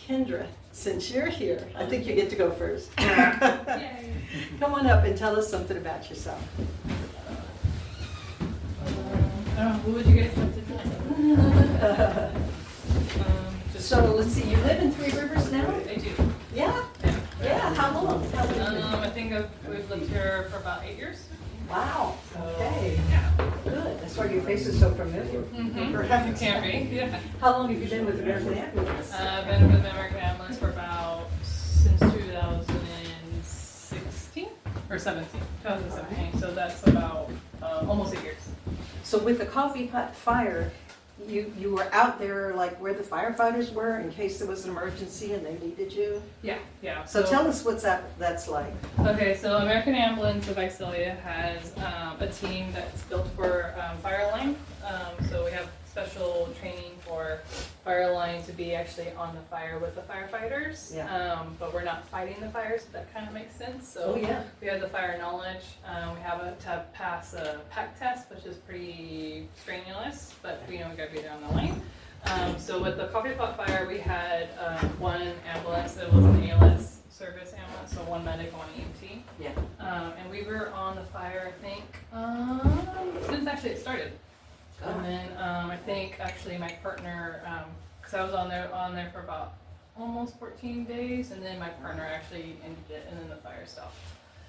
Kendra, since you're here, I think you get to go first. Yay. Come on up and tell us something about yourself. What would you guys like to know? So let's see, you live in Three Rivers now? I do. Yeah? Yeah, how long? How long? I think we've lived here for about 8 years. Wow, okay, Yeah. good. That's why your face is so familiar. It can be. Yeah. How long have you been with American Ambulance? I've been with American Ambulance for about since 2016 or 17. 2017. So that's about almost 8 years. So with the coffee pot fire, you were out there like where the firefighters were in case there was an emergency and they needed you? Yeah. Yeah. So tell us what's that's like. Okay, so American Ambulance of Visalia has a team that's built for fire line. So we have special training for fire line to be actually on the fire with the firefighters. Yeah. But we're not fighting the fire, so that kind of makes sense. So Oh, yeah. we have the fire knowledge. We have to pass a PAC test, which is pretty strenuous, but we gotta be there on the line. So with the coffee pot fire, we had one ambulance. It was an ALS service ambulance, so one medic and one EMT. Yeah. And we were on the fire, I think, since actually it started. And then I think actually my partner, because I was on there for about almost 14 days, and then my partner actually ended it, and then the fire stopped.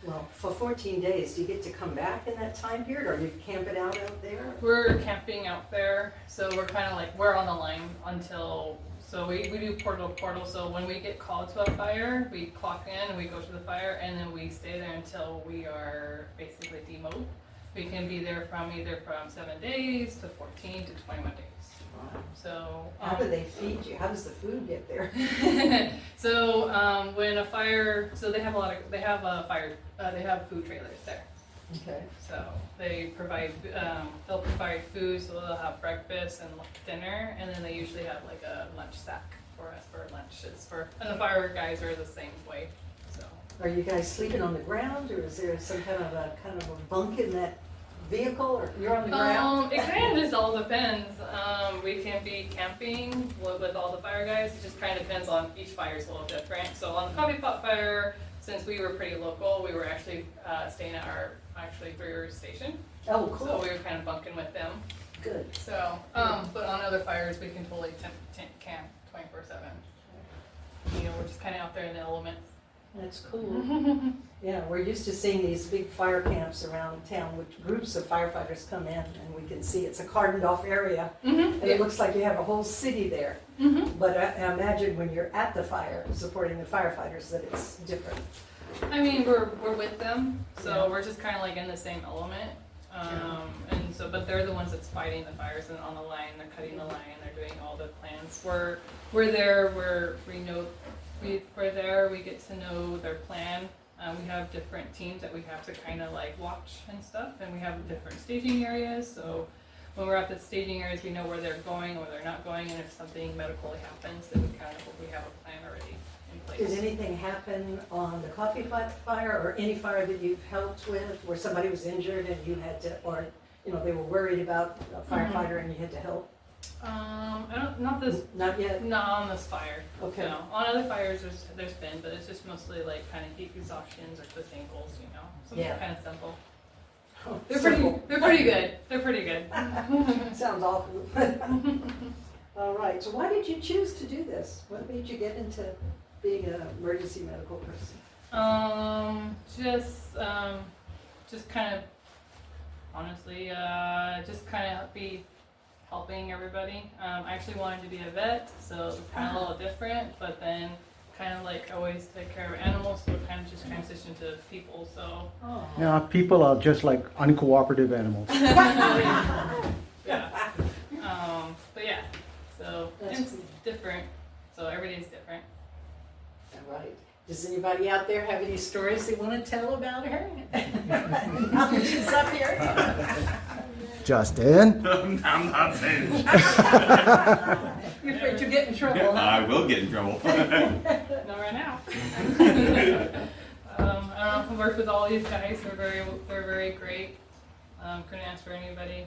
Well, for 14 days, do you get to come back in that time period, or are you camping out there? We're camping out there, so we're kind of like, we're on the line until, so we do portal to portal, so when we get called to a fire, we clock in and we go to the fire, and then we stay there until we are basically demoted. We can be there from either from 7 days to 14 to 21 days. Wow. So How do they feed you? How does the food get there? so when a fire, so they have they have food trailers there. Okay. So they provide, they'll provide food, so they'll have breakfast and dinner, and then they usually have like a lunch sack for us for lunches and the fire guys are the same way. So. Are you guys sleeping on the ground, or is there some kind of a bunk in that vehicle, or you're on the ground? It kind of just all depends. We can be camping with all the fire guys. It just kind of depends on each fire is a little different. So on the coffee pot fire, since we were pretty local, we were actually staying at our Three Rivers station. Oh, cool. So we were kind of bunking with them. Good. So, but on other fires, we can totally camp 24/7. We're just kind of out there in the elements. That's cool. Yeah, we're used to seeing these big fire camps around town, which groups of firefighters come in, and we can see it's a cordoned off area, and it looks like you have a whole city there. But I imagine when you're at the fire, supporting the firefighters, that it's different. I mean, we're with them, so Yeah. we're just kind of like in the same element. And so, but they're the ones that's fighting the fires and on the line. They're cutting the line. They're doing all the plans. We're there. We're there. We get to know their plan. We have different teams that we have to kind of like watch and stuff, and we have different staging areas. So when we're at the staging areas, we know where they're going, where they're not going, and if something medically happens, then we have a plan already in place. Did anything happen on the coffee pot fire, or any fire that you've helped with, where somebody was injured and you had to, or they were worried about a firefighter and you had to help? Not Not yet. Not on this fire. Okay. No. On other fires, there's been, but it's just mostly like kind of heat exhaustions or twist ankles, something Yeah. kind of simple. Oh, They're simple. pretty good. They're pretty good. Sounds awful. All right. So why did you choose to do this? What made you get into being an emergency medical person? Just kind of, honestly, just kind of be helping everybody. I actually wanted to be a vet, so it's kind of a little different, but then kind of like always take care of animals, so it kind of just transitioned to people, so. Oh. Yeah, people are just like uncooperative animals. Yeah. But yeah, so That's it's cool. different, so every day's different. All right. Does anybody out there have any stories they want to tell about her? Now that she's up here. Justin? I'm not saying. You're afraid you'll get in trouble, huh? I will get in trouble. Not right now. I don't know if I worked with all these guys. They're very great. Couldn't ask for anybody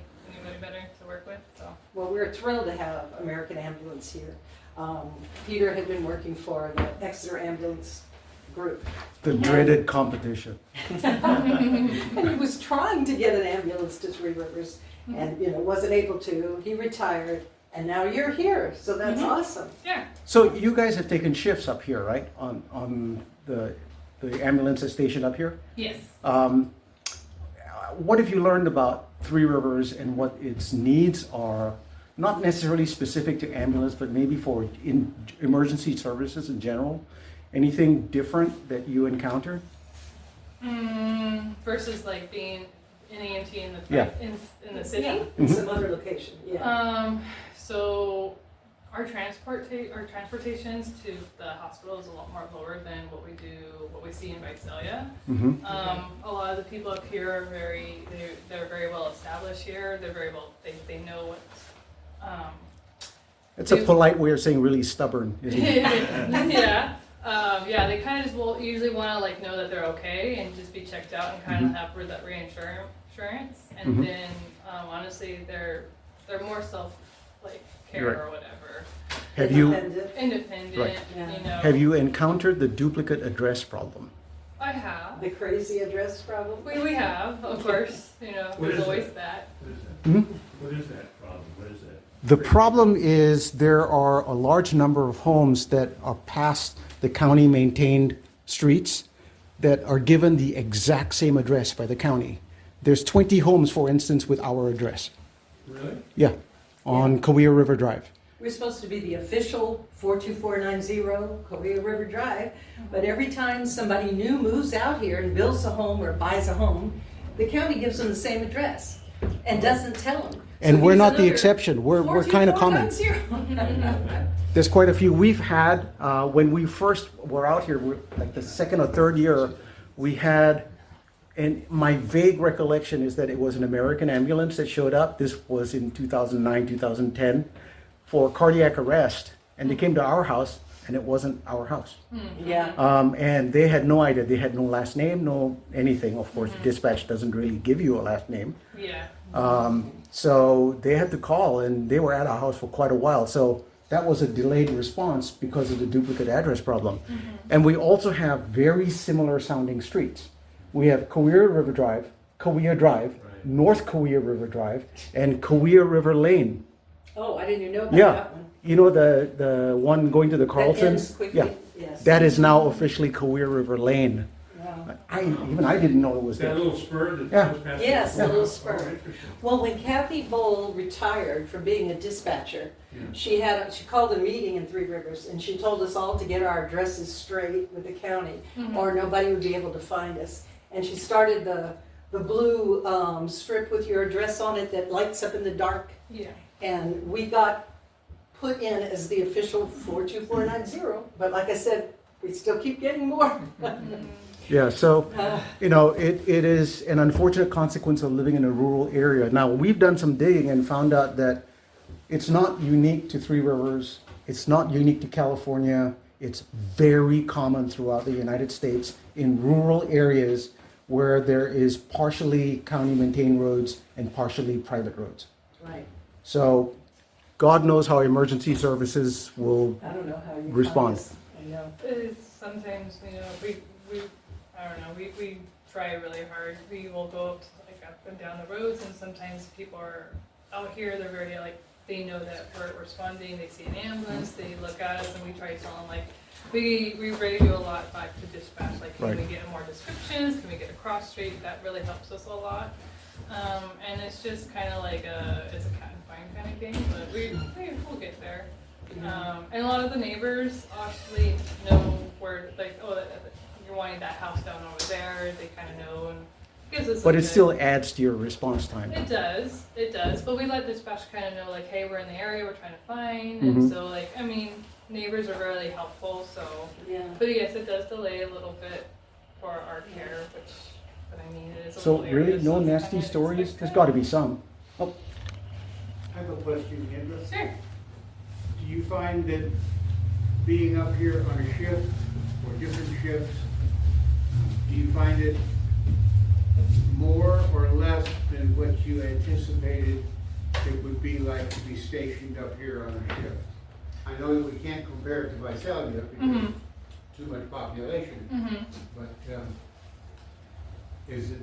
better to work with. So. Well, we're thrilled to have American Ambulance here. Peter had been working for the Exeter Ambulance Group. The dreaded competition. And he was trying to get an ambulance to Three Rivers and, wasn't able to. He retired and now you're here, so that's awesome. Yeah. So you guys have taken shifts up here, right? On the ambulance that's stationed up here? Yes. What have you learned about Three Rivers and what its needs are? Not necessarily specific to ambulance, but maybe for emergency services in general. Anything different that you encountered? Versus like being an EMT in the Yeah. in the city. Yeah, in some other location, yeah. So our transportations to the hospital is a lot more lower than what we see in Visalia. Mm-hmm. A lot of the people up here are they're very well established here. They know what. It's a polite way of saying really stubborn, isn't it? Yeah. They kind of just will usually want to like know that they're okay and just be checked out and kind of have that reinsurance. And then honestly, they're more care Right. or whatever. Have you Independent, Right. Yeah. have you encountered the duplicate address problem? I have. The crazy address problem? We have, of course. What There's is always that? that. What is that? Hmm? What is that problem? What is that? The problem is there are a large number of homes that are past the county maintained streets that are given the exact same address by the county. There's 20 homes, for instance, with our address. Really? Yeah, on Kaweah River Drive. We're supposed to be the official 42490 Korea River Drive, but every time somebody new moves out here and builds a home or buys a home, the county gives them the same address and doesn't tell them. And we're not the exception. We're kind of common. 42490. There's quite a few. We've had, when we first were out here, like the second or third year, we had, and my vague recollection is that it was an American ambulance that showed up. This was in 2009, 2010, for cardiac arrest. And they came to our house, and it wasn't our house. Yeah. And they had no idea. They had no last name, no anything. Of course, dispatch doesn't really give you a last name. Yeah. So they had to call, and they were at our house for quite a while. So that was a delayed response because of the duplicate address problem. And we also have very similar sounding streets. We have Kaweah River Drive, North Kaweah River Drive, and Kaweah River Lane. Oh, I didn't even know about Yeah, that one. you know the one going to the That Carlton? ends quickly. Yeah, Yes. that is now officially Kaweah River Lane. Wow. I didn't know it was That there. little spur that Yeah. goes past. Yes, the Oh, little spur. interesting. Well, when Kathy Bowl retired from being a dispatcher, she called a meeting in Three Rivers and she told us all to get our addresses straight with the county or nobody would be able to find us. And she started the blue strip with your address on it that lights up in the dark. Yeah. And we got put in as the official 42490, but like I said, we still keep getting more. Yeah, so, it is an unfortunate consequence of living in a rural area. Now, we've done some digging and found out that it's not unique to Three Rivers. It's not unique to California. It's very common throughout the United States in rural areas where there is partially county maintained roads and partially private roads. Right. So, God knows how emergency services will I don't know how you respond. find us. I know. It's sometimes, we I don't know, we try really hard. We will go up and down the roads and sometimes people are out here, they're very they know that we're responding, they see an ambulance, they look at us and we try to tell them we really do a lot back to dispatch, can Right. we get more descriptions, can we get a cross street, that really helps us a lot. And it's just kind of it's a cat and find kind of game, but we'll get there. And a lot of the neighbors actually know where, you're wanting that house down over there, they kind of know and gives us But a it good- still adds to your response time. It does, but we let dispatch kind of know hey, we're in the area, we're trying to find, Mhm. and so neighbors are really helpful, so. Yeah. But yes, it does delay a little bit for our care, but it is a So little area, really, no so it's nasty kinda stories? There's expected. got to be some. I have a question, Kendra. Sure. Do you find that being up here on a shift or different shifts, do you find it more or less than what you anticipated it would be like to be stationed up here on a shift? I know that we can't compare it to Visalia because Mhm. too much population, Mhm. but, is it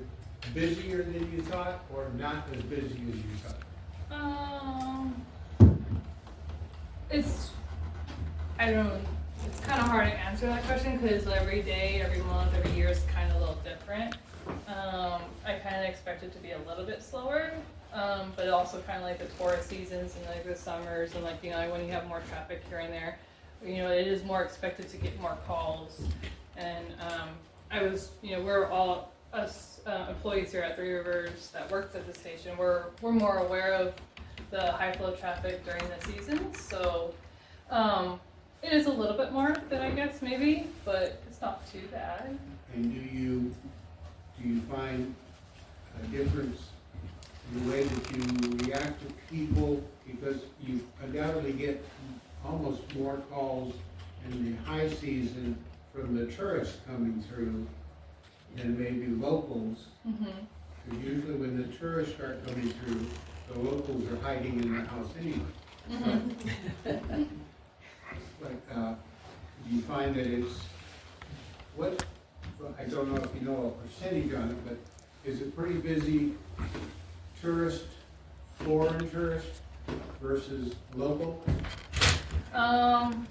busier than you thought or not as busy as you thought? It's, I don't know, it's kind of hard to answer that question because every day, every month, every year is kind of a little different. I kind of expect it to be a little bit slower, but also kind of like the tourist seasons and like the summers and like, you know, when you have more traffic here and there, you know, it is more expected to get more calls. And we're all, us employees here at Three Rivers that worked at the station, we're more aware of the high flow traffic during the season, so it is a little bit more than I guess maybe, but it's not too bad. And do you find a difference in the way that you react to people? Because you undoubtedly get almost more calls in the high season from the tourists coming through than maybe locals. Mm-hmm. Because usually when the tourists start coming through, the locals are hiding in the house anyway. Mm-hmm. But, do you find that it's, what, I don't know if you know a percentage on it, but is it pretty busy tourist, foreign tourist versus local?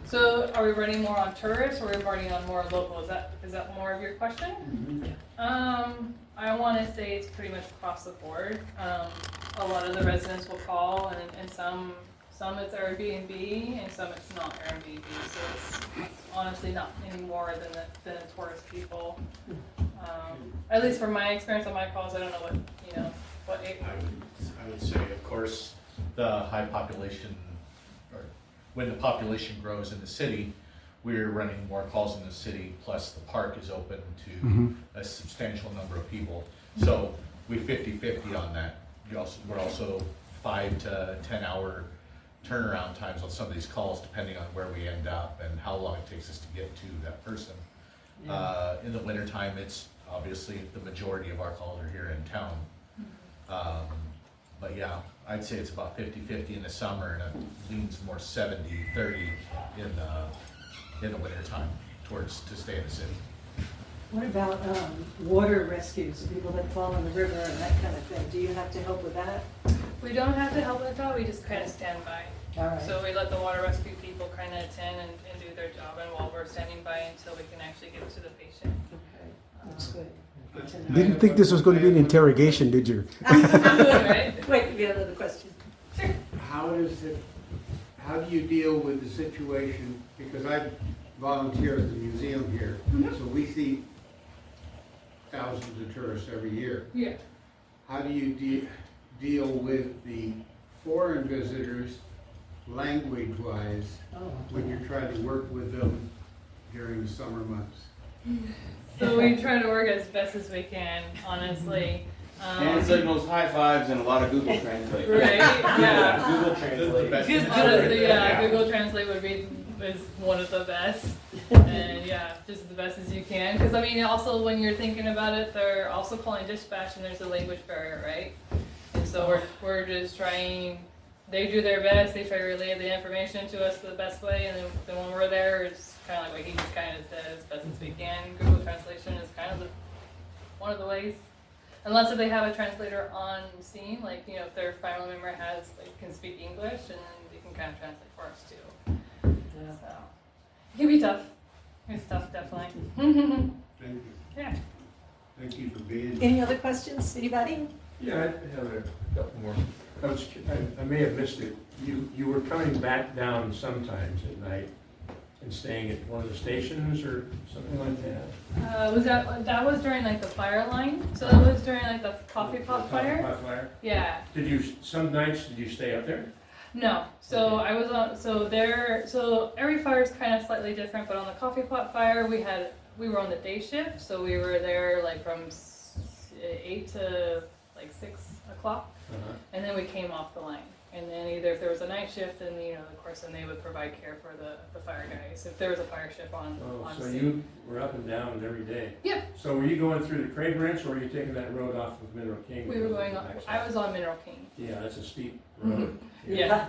So are we running more on tourists or are we running on more local? Is that more of your question? I want to say it's pretty much across the board. A lot of the residents will call, and some it's Airbnb, and some it's not Airbnb. So it's honestly not any more than the tourist people. At least from my experience on my calls, I don't know what. I would say, of course, the high population, or when the population grows in the city, we're running more calls in the city, plus the park is open to a substantial number of people. So we 50-50 on that. We're also 5 to 10 hour turnaround times on some of these calls, depending on where we end up and how long it takes us to get to that person. In the wintertime, it's obviously the majority of our calls are here in town. But yeah, I'd say it's about 50-50 in the summer, and it leans more 70-30 in the wintertime towards to stay in the city. What about water rescues, people that fall in the river and that kind of thing? Do you have to help with that? We don't have to help with that. We just kind of stand by. All right. So we let the water rescue people kind of attend and do their job, and while we're standing by until we can actually get to the patient. Okay, that's good. Good to know. Didn't think this was going to be an interrogation, did you? Right? Wait, we have another question. How do you deal with the situation, because I volunteer at the museum here, so we see thousands of tourists every year. Yeah. How do you deal with the foreign visitors, language-wise, Oh, when you're trying to work with them during the summer months? So we try to work as best as we can, honestly. Hand signals, high fives, and a lot of Google Translate. Right? Yeah. Google Translate. Honestly, yeah, Google Translate is one of the best. And yeah, just the best as you can. Because I mean, also when you're thinking about it, they're also calling dispatch, and there's a language barrier, right? And so we're just trying. They do their best. They try to relay the information to us the best way, and then when we're there, it's kind of like what he just kind of says, best as we can. Google Translation is kind of one of the ways. Unless if they have a translator on scene, like, you know, if their family member can speak English, and then they can kind of translate for us too. yeah. So it can be tough. It's tough, definitely. Thank you. Yeah. Thank you for being. Any other questions, anybody? Yeah, I have a couple more. I may have missed it. You were coming back down sometimes at night and staying at one of the stations or something like that? That was during like the fire line? So that was during like the coffee pot fire? Hot fire? Yeah. Some nights, did you stay up there? No. So Okay. I was on, so every fire is kind of slightly different, but on the coffee pot fire, we were on the day shift, so we were there like from 8 to like 6 o'clock, Uh-huh. and then we came off the line. And then either if there was a night shift, then, of course, then they would provide care for the fire guys, if there was a fire shift on Oh, so scene. you were up and down every day? Yep. So were you going through the Craig Ranch, or were you taking that road off of Mineral King? We were going on, I was on Mineral King. Yeah, that's a steep road. Yeah,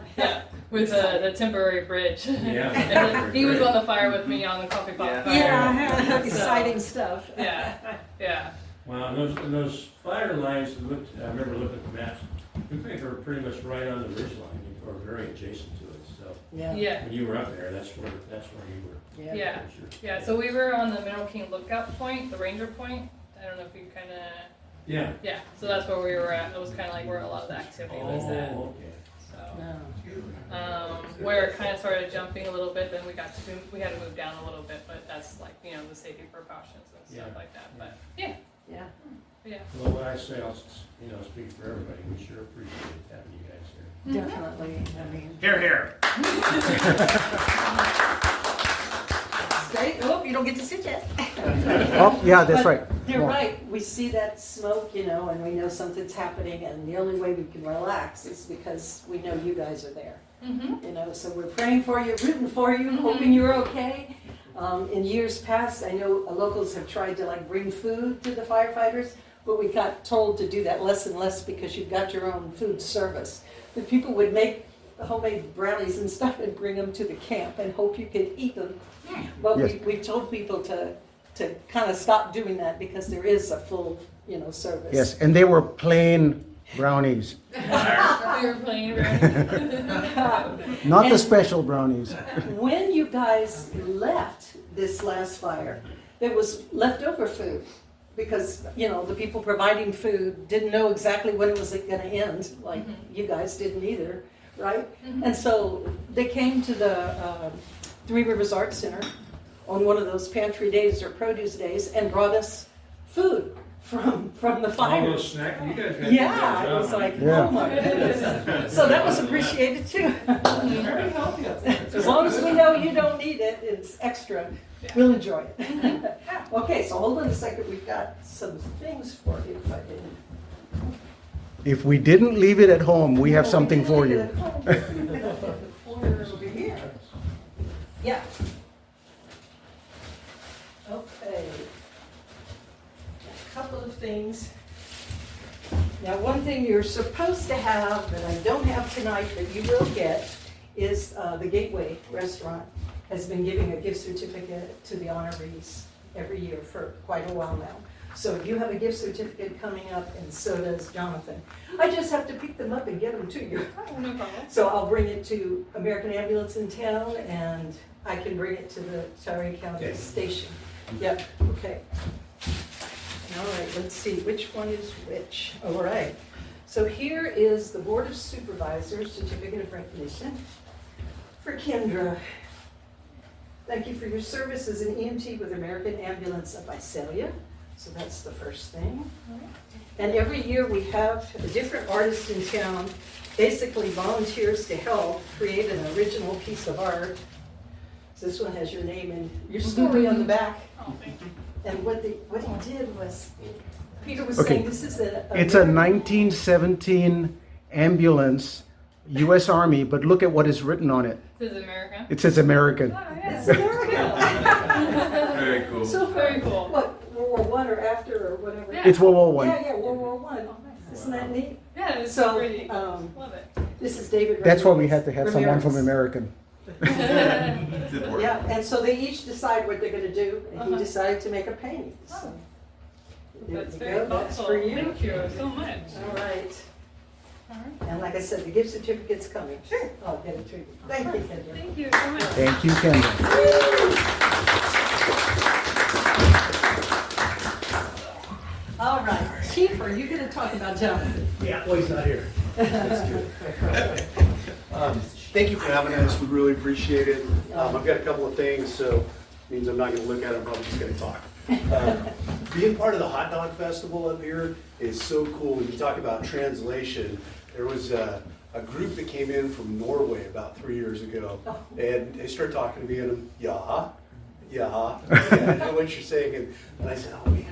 with the temporary bridge. Yeah. And then he was on the fire with me on the coffee pot Yeah. fire. Yeah, So, exciting stuff. yeah. Wow, and those fire lines, I remember looking at the maps, looked like they were pretty much right on the ridge line, or very adjacent to it, so. Yeah. When you were up there, that's where you were. Yeah. Yeah, so we were on the Mineral King lookout point, the ranger point. I don't know if you kind of, Yeah. yeah, so that's where we were at. It was kind of like where a lot of the activity was at. Oh, okay. So, where it kind of started jumping a little bit, then we had to move down a little bit, but that's like, the safety precautions and stuff Yeah. like that. But yeah, Yeah, Well, what I say, I'll, speak for everybody, we sure appreciate having you guys here. definitely, I mean. Here, here. Stay, oh, you don't get to sit yet. Oh, yeah, that's But right. You're Come on. right, we see that smoke, and we know something's happening, and the only way we can relax is because we know you guys are there. So we're praying for you, rooting for you, hoping you're okay. In years past, I know locals have tried to bring food to the firefighters, but we got told to do that less and less because you've got your own food service. But people would make homemade brownies and stuff and bring them to the camp and hope you could eat them. But Yes. we've told people to kind of stop doing that because there is a full, service. Yes, and they were plain brownies, we were playing around. not the And- special brownies. When you guys left this last fire, there was leftover food because, the people providing food didn't know exactly when it was going to end, like you guys didn't either, right? And so they came to the Three Rivers Arts Center on one of those pantry days or produce days and brought us food from the All fire. those snacks, you guys got. Yeah, I was like, Yeah. oh my goodness. So that was appreciated too. Very healthy up there. As long as we know you don't need it, it's extra, we'll enjoy it. Okay, so hold on a second, we've got some things for you if I didn't. If we didn't leave it at home, we have No, something didn't for leave you. it at home. Over here. Yeah. Okay. A couple of things. Now, one thing you're supposed to have that I don't have tonight, but you will get, is the Gateway Restaurant has been giving a gift certificate to the honorees every year for quite a while now. So you have a gift certificate coming up, and so does Jonathan. I just have to pick them up and get them to you. Oh, no problem. So I'll bring it to American Ambulance in town, and I can bring it to the Tulare County Station. Yep, okay. All right, let's see, which one is which? All right. So here is the Board of Supervisors Certificate of Recognition for Kendra. Thank you for your service as an EMT with American Ambulance of Visalia. So that's the first thing. And every year we have a different artist in town, basically volunteers to help create an original piece of art. So this one has your name and your story on the back. Oh, thank you. And what he did was, Peter was Okay. saying this is It's a 1917 ambulance, U.S. Army, but look at what is written on it. This is America. It says American. Oh, yeah. It's American. Very cool. So Very cool. What, World War I or after or whatever? Yeah. It's World War One. Yeah, World War I. Isn't that neat? Yeah, it's So, pretty. um, Love it. This is David. That's why we had to have someone Ramirez. from American. Good work. Yeah, and so they each decide what they're gonna do, and he Uh-huh. decided to make a painting, so. There That's you very go, that's thoughtful. for you. Thank you so much. All right, All right. and like I said, the gift certificate's coming. Sure. I'll get it to you. Thank you, Kendra. Thank you so much. Thank you, Kendra. All right, Chief, are you gonna talk about Jonathan? Yeah, well, he's not here. Thank you for having us, we really appreciate it. I've got a couple of things, so it means I'm not gonna look at them, I'm just gonna talk. Being part of the Hot Dog Festival up here is so cool. When you talk about translation, there was a group that came in from Norway about 3 years ago, and they started talking to me, and I'm, yeah, I know what you're saying, and I said, oh man,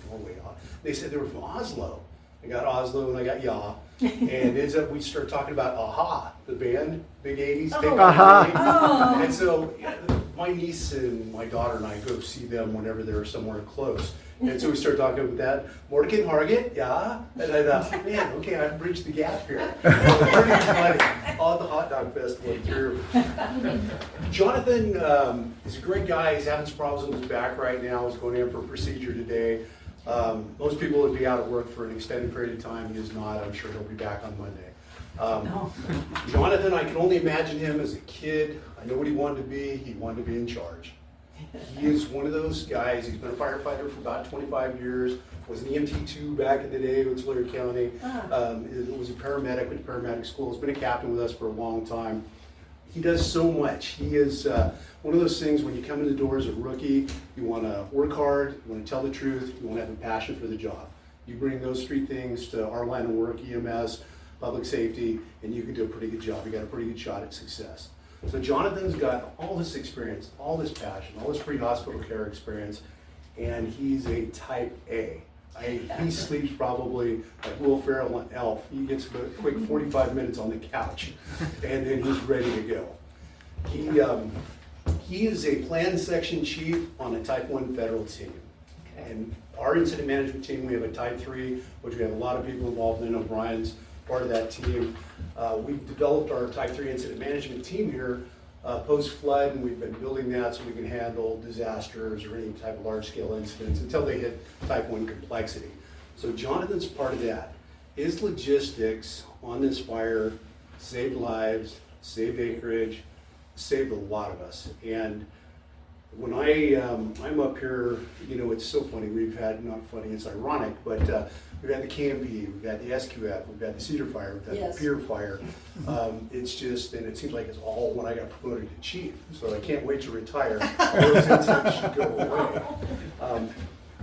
Norway. They said they were from Oslo. I got Oslo, and I got Ya. And ends up, we start talking about Aha, the band, big 80s. Oh. Take On Aha. Me. Oh. And so my niece and my daughter and I go see them whenever they're somewhere close. And so we start talking about that. Morgan Hargett, yeah. And I thought, man, okay, I've bridged the gap here. Pretty funny. On the hot dog festival here. Jonathan is a great guy. He's having some problems with his back right now. He's going in for a procedure today. Most people would be out of work for an extended period of time. He is not. I'm sure he'll be back on Monday. Jonathan, I can only imagine him as a kid. I know what he wanted to be. He wanted to be in charge. He is one of those guys. He's been a firefighter for about 25 years. Was an EMT2 back in the day with Tulare County. Was a paramedic, went to paramedic school. Has been a captain with us for a long time. He does so much. He is one of those things when you come in the door as a rookie, you want to work hard, you want to tell the truth, you want to have a passion for the job. You bring those three things to our line of work, EMS, public safety, and you can do a pretty good job. You got a pretty good shot at success. So Jonathan's got all this experience, all this passion, all this pre-hospital care experience, and he's a type A. He sleeps probably like Will Ferrell and Elf. He gets a quick 45 minutes on the couch, and then he's ready to go. He is a plan section chief on a type 1 federal team. And our incident management team, we have a type 3, which we have a lot of people involved in. O'Brien's part of that team. We've developed our type 3 incident management team here post-flood, and we've been building that so we can handle disasters or any type of large-scale incidents until they hit type 1 complexity. So Jonathan's part of that. His logistics on this fire saved lives, saved acreage, saved a lot of us. And when I'm up here, you know, it's so funny. We've had, not funny, it's ironic, but we've had the KMP, we've had the SQF, we've had the Cedar Fire, we've had Yes. the Pier Fire. It's just, and it seems like it's all when I got promoted to chief. So I can't wait to retire. Those incidents should go away.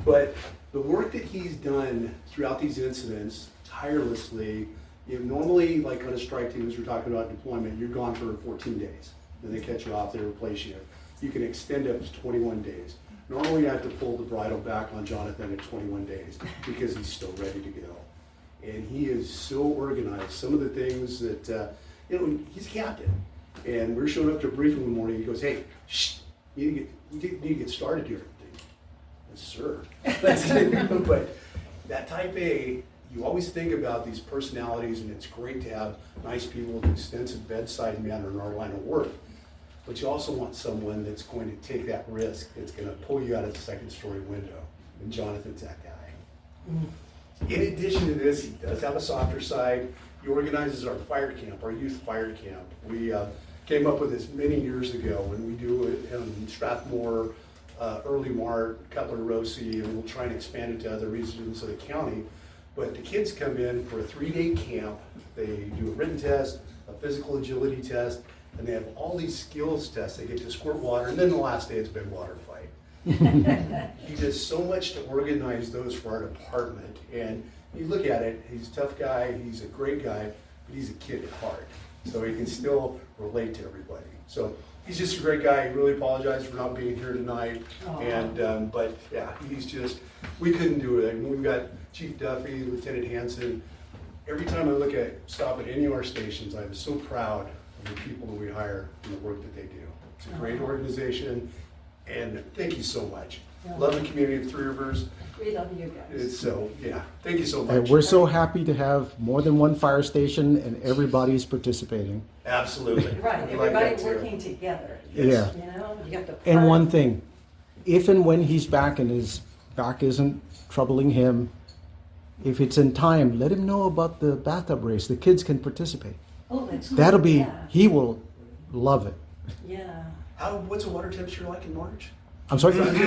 But the work that he's done throughout these incidents, tirelessly, you know, normally like on a strike team, as we're talking about deployment, you're gone for 14 days. Then they catch you off, they replace you. You can extend up to 21 days. Normally you have to pull the bridle back on Jonathan at 21 days because he's still ready to go. And he is so organized. Some of the things that, you know, he's a captain. And we're showing up to a briefing in the morning, he goes, hey, shh, you need to get started here. Yes, sir. That's it. But that type A, you always think about these personalities, and it's great to have nice people with extensive bedside manner in our line of work. But you also want someone that's going to take that risk, that's going to pull you out of the second story window. And Jonathan's that guy. In addition to this, he does have a softer side. He organizes our fire camp, our youth fire camp. We came up with this many years ago, and we do it in Strathmore, Early Mart, Cutler, Rossi, and we'll try and expand it to other regions of the county. But the kids come in for a 3-day camp. They do a written test, a physical agility test, and they have all these skills tests. They get to squirt water, and then the last day it's a big water fight. He does so much to organize those for our department. And you look at it, he's a tough guy, he's a great guy, but he's a kid at heart. So he can still relate to everybody. So he's just a great guy. He really apologized for not being here tonight. And but yeah, he's just, we couldn't do it. I mean, we've got Chief Duffy, Lieutenant Hanson. Every time I stop at any of our stations, I'm so proud of the people that we hire and the work that they do. It's a great organization, and thank you so much. Love the community of Three Rivers. We love you guys. It's so, yeah, thank you so And much. we're so happy to have more than one fire station and everybody's participating. Absolutely. Right, We like that everybody too. working together. Yeah. You know, you got the. And one thing, if and when he's back and his back isn't troubling him, if it's in time, let him know about the bathtub race. The kids can participate. Oh, that's cool. That'll be, Yeah. he will love it. Yeah. What's the water temperature like in March? I'm sorry? I think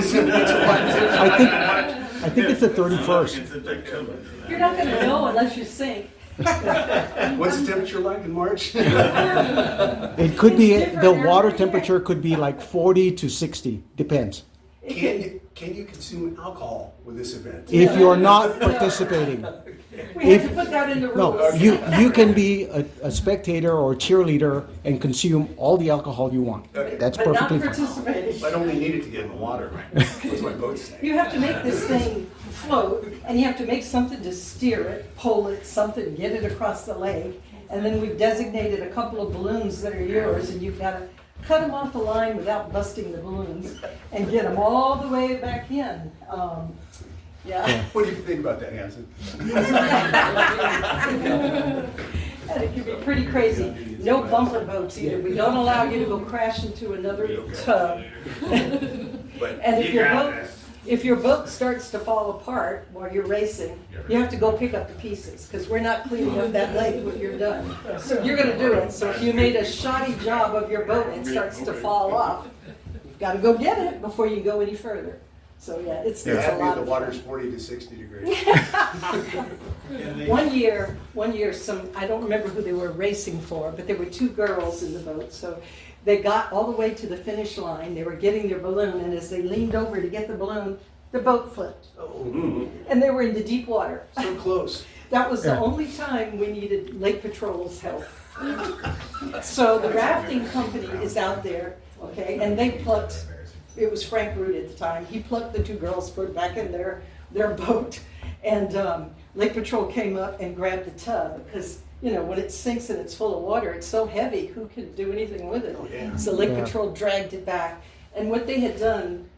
it's the 31st. You're not gonna know unless you sink. What's the temperature like in March? It could be, It's the different water every temperature could be like 40 to 60, depends. Can you consume alcohol with this event? If you're not participating. We have to put that in the No, rules. you can be a spectator or a cheerleader and consume all the alcohol you want. Okay. That's But not perfectly fine. participating. I only need it to get in the water. What's my boat say? You have to make this thing float, and you have to make something to steer it, pull it, something, get it across the lake. And then we've designated a couple of balloons that are yours, and you've got to cut them off the line without busting the balloons and get them all the way back in. Yeah. What do you think about that, Hanson? And it can be pretty crazy. No bumper boats either. We don't allow you to go crash into another tub. But And you got this. if your boat starts to fall apart while you're racing, you have to go pick up the pieces, because we're not cleaning up that lake when you're done. So you're gonna do it. So if you made a shoddy job of your boat and it starts to fall off, you've gotta go get it before you go any further. So yeah, it's You're a happy lot the of water's fun. 40 to 60 degrees. One year, I don't remember who they were racing for, but there were two girls in the boat. So they got all the way to the finish line. They were getting their balloon, and as they leaned over to get the balloon, the boat flipped. Oh, And they were in the deep water. so close. That was the Yeah. only time we needed Lake Patrol's help. So the rafting company is out there, okay, and they plucked, it was Frank Root at the time, he plucked the two girls, put back in their boat. And Lake Patrol came up and grabbed the tub, because, you know, when it sinks and it's full of water, it's so heavy, who can do anything with it? Oh, yeah. So Lake Yeah. Patrol dragged it back. And what they had done,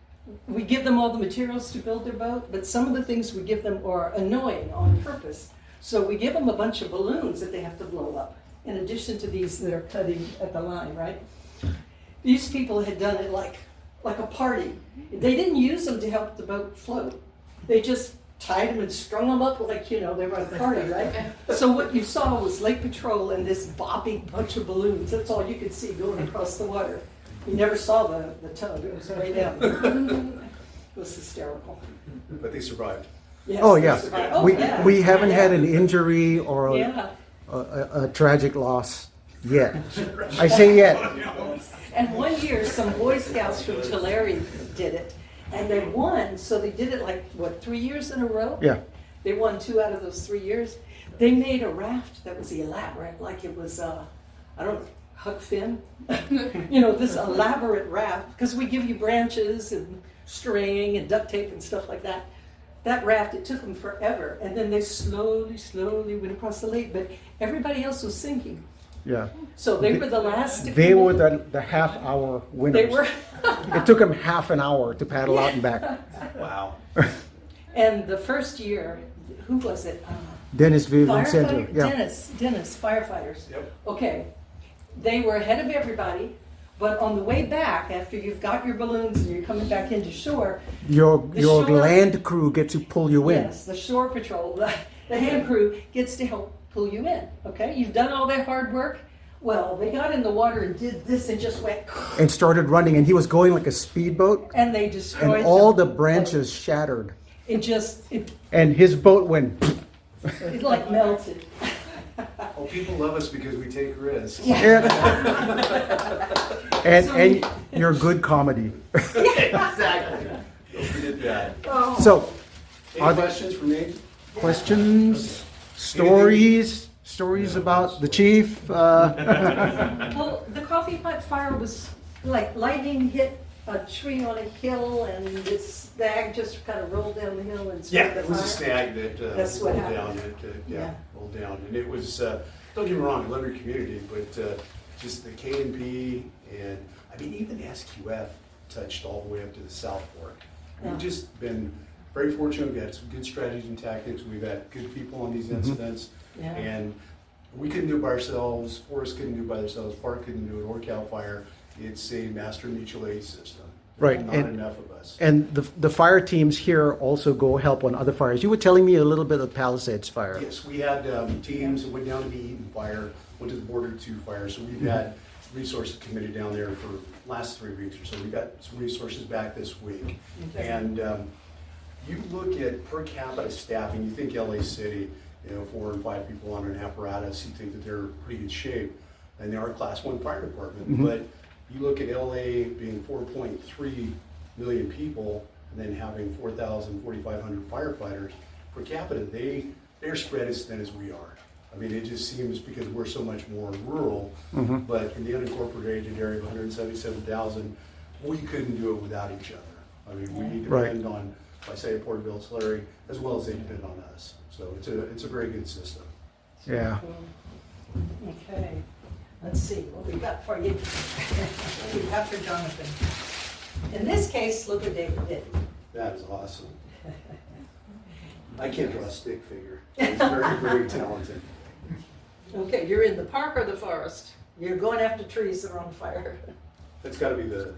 we give them all the materials to build their boat, but some of the things we give them are annoying on purpose. So we give them a bunch of balloons that they have to blow up, in addition to these that are cutting at the line, right? These people had done it like a party. They didn't use them to help the boat float. They just tied them and strung them up like, you know, they were at a party, right? So what you saw was Lake Patrol and this bobbing bunch of balloons. That's all you could see going across the water. You never saw the tub, it was way down. It was hysterical. But they survived. Yes, Oh, they yeah. survived. Oh, We, yeah. we haven't had Yeah. an injury or Yeah, a tragic loss yet. I say yet. and one year, some Boy Scouts from Tulare did it, and they won, so they did it like, what, 3 years in a row? Yeah. They won 2 out of those 3 years. They made a raft that was elaborate, like it was, I don't know, Huck Finn? You know, this elaborate raft, because we give you branches and string and duct tape and stuff like that. That raft, it took them forever, and then they slowly went across the lake, but everybody else was sinking. Yeah. So they were the last to They come were in. the half-hour They winners. were. It took them half an hour to paddle out and back. Wow. And the first year, who was it? Dennis Vivian Center. Firefighter? Yeah. Dennis, firefighters. Yep. Okay, they were ahead of everybody, but on the way back, after you've got your balloons and you're coming back into shore, Your The shore- land crew gets to pull you in. yes, the shore patrol, the hand crew gets to help pull you in, okay? You've done all that hard work. Well, they got in the water and did this and just went, And started running, and he was going like a speedboat, and they destroyed and all the boat. branches shattered. It And his boat went. it like melted. Well, people love us because we take risks. And you're good comedy. Exactly. Don't forget that. Oh. So, Any Are there- questions for me? questions, stories about the chief? Well, the coffee pot fire was like lightning hit a tree on a hill and this stag just kind of rolled down the hill and Yeah, started the it was a fire. snag that That's what rolled down. happened. Yeah, Yeah. rolled down. And it was, don't get me wrong, I love your community, but just the K&P and, I mean, even SQF touched all the way up to the South Fork. Yeah. We've just been very fortunate. We've had some good strategies and tactics. We've had good people on these incidents. Yeah. And we couldn't do it by ourselves, Forest couldn't do it by themselves, Park couldn't do it, or Cal Fire. It's a master mutual aid system. There's Right, Not and- enough of us. And the fire teams here also go help on other fires. You were telling me a little bit of Palisades fire. Yes, we had teams that went down to the Eaton Fire, went to the Border 2 Fire, so we've had resources committed down there for the last 3 weeks or so. We got some resources back this week. Okay. And you look at per capita staffing, you think LA City, 4 and 5 people on an apparatus, you think that they're in pretty good shape. And they are a class 1 fire department, Mhm. but you look at LA being 4.3 million people and then having 4,000, 4,500 firefighters per capita, they're spread as thin as we are. I mean, it just seems because we're so much more rural, Mhm. but in the unincorporated area of 177,000, we couldn't do it without each other. I mean, we Right. depend on Visalia, Porterville, Tulare, as well as they depend on us. So it's a very good system. Yeah. Okay, let's see what we got for you. What we got for Jonathan. In this case, look what David did. That is awesome. I can't draw a stick figure. He's very, very talented. Okay, you're in the park or the forest? You're going after trees that are on fire. It's gotta be the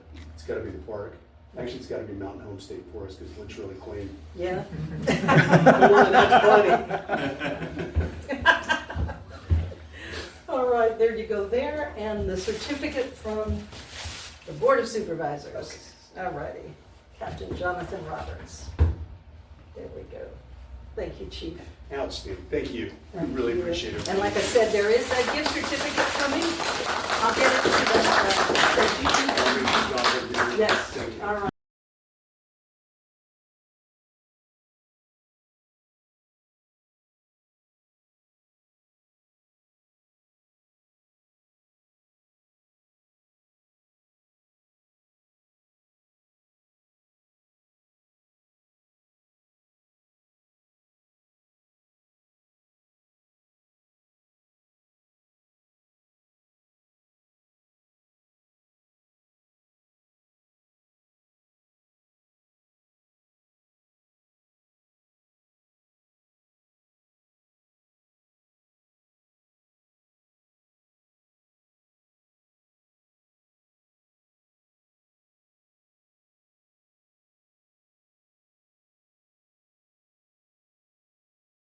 park. Actually, it's gotta be Mountain Home State Forest, because it looks really clean. Yeah? That's funny. All right, there you go there, and the certificate from the Board of Supervisors. All righty, Captain Jonathan Roberts. There we go. Thank you, Chief. Outstanding. Thank you. We really appreciate it. And like I said, there is a gift certificate coming. I'll get it to the, Thank you. yes, Thank you. all right.